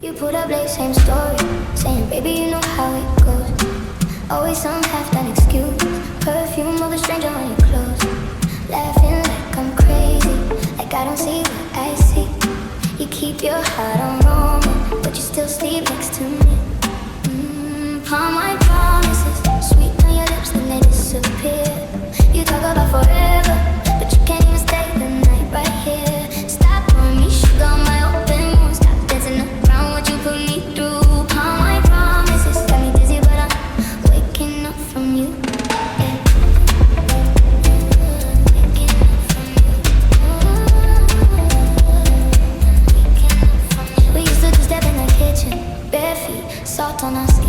You put up late, same story, saying, baby, you know how it goes. Always some half-done excuse, perfume of a stranger on your clothes. Laughing like I'm crazy, like I don't see what I see. You keep your heart on roaming, but you still sleep next to me. Palm my promises, sweet on your lips, then they disappear. You talk about forever, but you can't even stay the night right here. Stop on me, sugar on my open wounds. Stop dancing around what you put me through. Palm my promises, got me dizzy, but I'm waking up from you. We used to two-step in the kitchen, bare feet, salt on us.